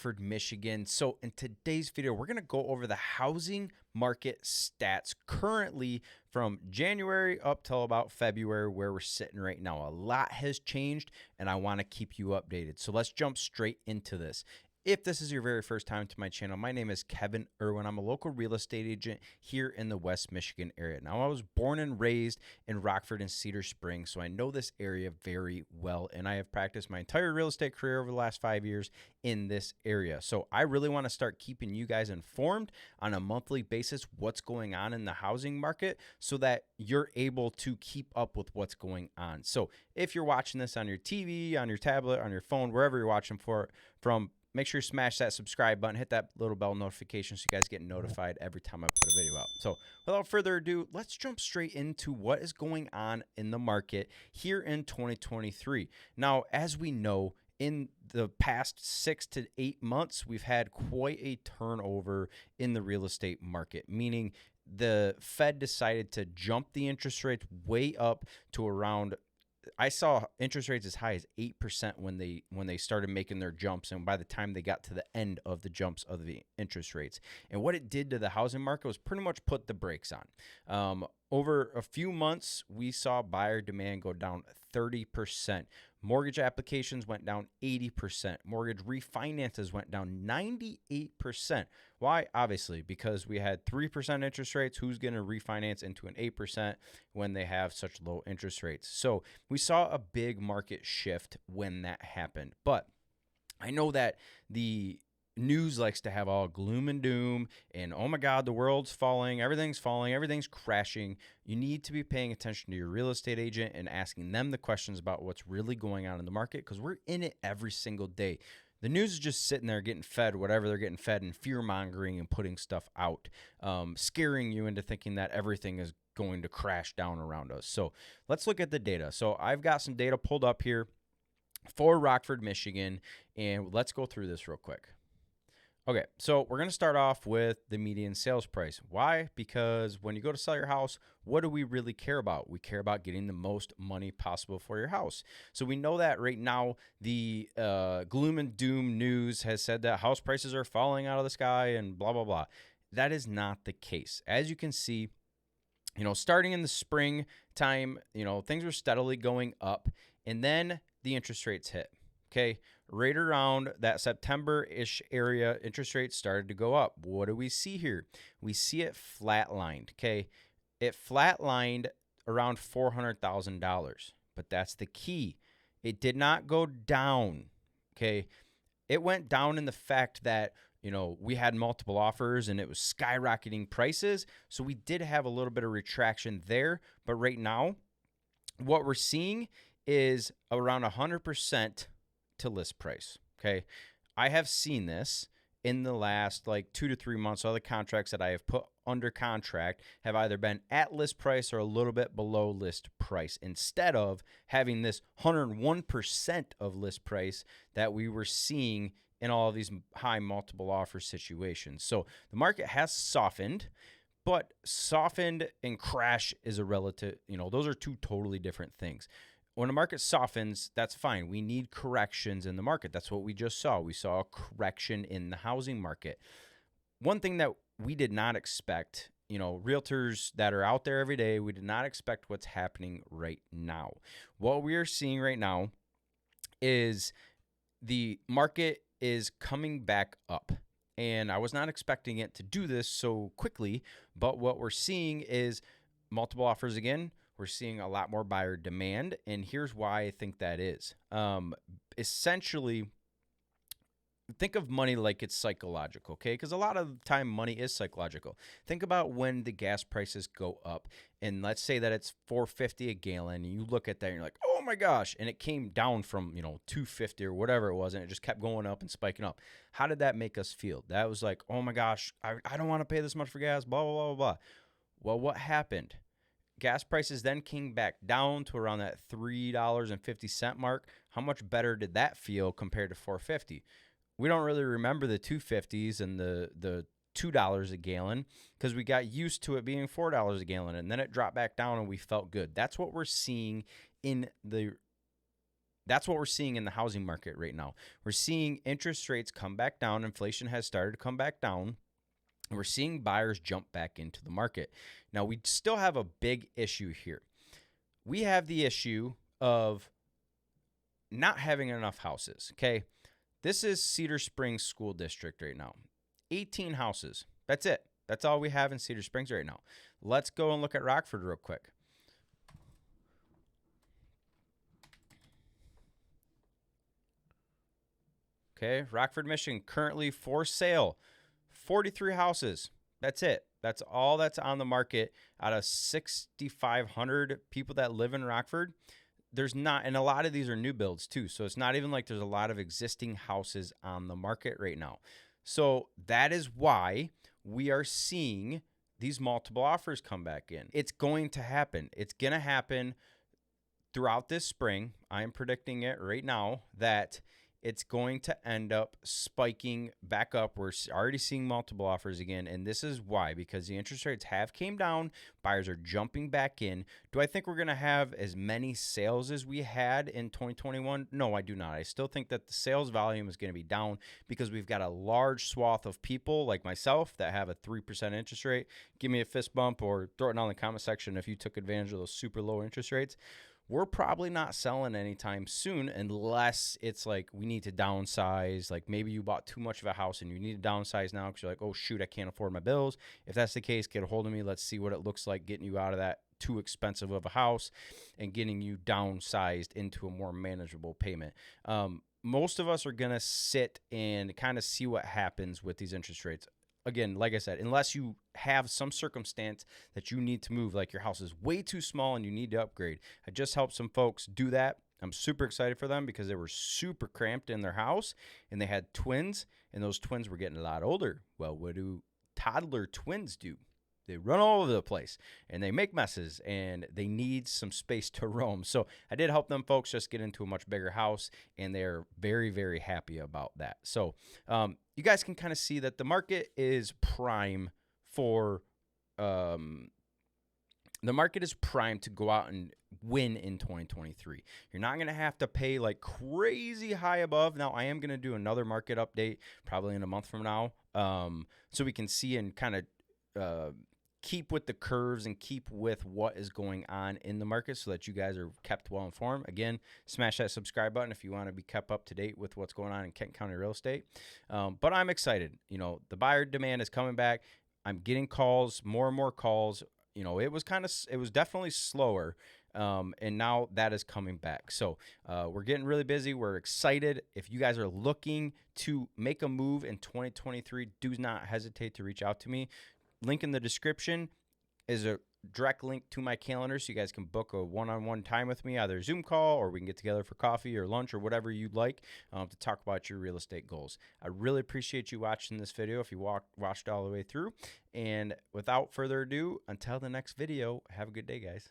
Rockford, Michigan. So in today's video, we're going to go over the housing market stats currently from January up till about February, where we're sitting right now. A lot has changed, and I want to keep you updated. So let's jump straight into this. If this is your very first time to my channel, my name is Kevin Irwin. I'm a local real estate agent here in the West Michigan area. Now, I was born and raised in Rockford and Cedar Springs, so I know this area very well, and I have practiced my entire real estate career over the last 5 years in this area. So I really want to start keeping you guys informed on a monthly basis what's going on in the housing market so that you're able to keep up with what's going on. So if you're watching this on your TV, on your tablet, on your phone, wherever you're watching from, make sure you smash that subscribe button, hit that little bell notification so you guys get notified every time I put a video out. So without further ado, let's jump straight into what is going on in the market here in 2023. Now, as we know, in the past 6 to 8 months, we've had quite a turnover in the real estate market, meaning the Fed decided to jump the interest rates way up to around, I saw interest rates as high as 8% when they started making their jumps, and by the time they got to the end of the jumps of the interest rates. And what it did to the housing market was pretty much put the brakes on. Over a few months, we saw buyer demand go down 30%. Mortgage applications went down 80%. Mortgage refinances went down 98%. Why? Obviously, because we had 3% interest rates. Who's going to refinance into an 8% when they have such low interest rates? So we saw a big market shift when that happened. But I know that the news likes to have all gloom and doom and, oh my God, the world's falling, everything's crashing. You need to be paying attention to your real estate agent and asking them the questions about what's really going on in the market, because we're in it every single day. The news is just sitting there getting fed whatever they're getting fed and fear-mongering and putting stuff out, scaring you into thinking that everything is going to crash down around us. So let's look at the data. So I've got some data pulled up here for Rockford, Michigan, and let's go through this real quick. Okay, so we're going to start off with the median sales price. Why? Because when you go to sell your house, what do we really care about? We care about getting the most money possible for your house. So we know that right now the gloom and doom news has said that house prices are falling out of the sky and blah, blah, blah. That is not the case. As you can see, starting in the springtime, things were steadily going up, and then the interest rates hit. Okay, right around that September-ish area, interest rates started to go up. What do we see here? We see it flatlined, okay? It flatlined around $400,000, but that's the key. It did not go down, okay? It went down in the fact that, we had multiple offers and it was skyrocketing prices, so we did have a little bit of retraction there, but right now, what we're seeing is around 100% to list price. Okay. I have seen this in the last 2 to 3 months. All the contracts that I have put under contract have either been at list price or a little bit below list price, instead of having this 101% of list price that we were seeing in all of these high multiple offer situations. So the market has softened, but softened and crash is a relative, those are two totally different things. When a market softens, that's fine. We need corrections in the market. That's what we just saw. We saw a correction in the housing market. One thing that we did not expect, realtors that are out there every day, we did not expect what's happening right now. What we are seeing right now is the market is coming back up. And I was not expecting it to do this so quickly, but what we're seeing is multiple offers again. We're seeing a lot more buyer demand, and here's why I think that is. Essentially, think of money like it's psychological, okay? Because a lot of the time, money is psychological. Think about when the gas prices go up, and let's say that it's $4.50 a gallon, and you look at that and you're like, oh my gosh, and it came down from, $2.50 or whatever it was, and it just kept going up and spiking up. How did that make us feel? That was like, oh my gosh, I don't want to pay this much for gas, blah, blah, blah, blah. Well, what happened? Gas prices then came back down to around that $3.50 mark. How much better did that feel compared to $4.50? We don't really remember the $2.50s and the $2 a gallon because we got used to it being $4 a gallon, and then it dropped back down and we felt good. That's what we're seeing in the That's what we're seeing in the housing market right now. We're seeing interest rates come back down. Inflation has started to come back down. And we're seeing buyers jump back into the market. Now, we still have a big issue here. We have the issue of not having enough houses, okay? This is Cedar Springs School District right now. 18 houses. That's it. That's all we have in Cedar Springs right now. Let's go and look at Rockford real quick. Okay, Rockford, Michigan, currently for sale, 43 houses. That's it. That's all that's on the market out of 6,500 people that live in Rockford. There's not, and a lot of these are new builds too. So it's not even like there's a lot of existing houses on the market right now. So that is why we are seeing these multiple offers come back in. It's going to happen. It's going to happen throughout this spring. I'm predicting it right now that it's going to end up spiking back up. We're already seeing multiple offers again, and this is why, because the interest rates have came down. Buyers are jumping back in. Do I think we're going to have as many sales as we had in 2021? No, I do not. I still think that the sales volume is going to be down because we've got a large swath of people like myself that have a 3% interest rate. Give me a fist bump or throw it down in the comment section if you took advantage of those super low interest rates. We're probably not selling anytime soon unless it's like we need to downsize. Like maybe you bought too much of a house and you need to downsize now because you're like, oh, shoot, I can't afford my bills. If that's the case, get a hold of me. Let's see what it looks like getting you out of that too expensive of a house and getting you downsized into a more manageable payment. Most of us are going to sit and kind of see what happens with these interest rates. Again, like I said, unless you have some circumstance that you need to move, like your house is way too small and you need to upgrade. I just helped some folks do that. I'm super excited for them because they were super cramped in their house and they had twins, and those twins were getting a lot older. Well, what do toddler twins do? They run all over the place and they make messes and they need some space to roam. So I did help them folks just get into a much bigger house, and they're very, very happy about that. So you guys can kind of see that the market is prime for the market is primed to go out and win in 2023. You're not going to have to pay like crazy high above. Now, I am going to do another market update probably in a month from now, so we can see and kind of keep with the curves and keep with what is going on in the market so that you guys are kept well informed. Again, smash that subscribe button if you want to be kept up to date with what's going on in Kent County real estate. But I'm excited. You know, the buyer demand is coming back. I'm getting calls, more and more calls. You know, it was definitely slower. And now that is coming back. So we're getting really busy. We're excited. If you guys are looking to make a move in 2023, do not hesitate to reach out to me. Link in the description is a direct link to my calendar so you guys can book a one-on-one time with me, either a Zoom call or we can get together for coffee or lunch or whatever you'd like to talk about your real estate goals. I really appreciate you watching this video if you watched all the way through. And without further ado, until the next video, have a good day, guys.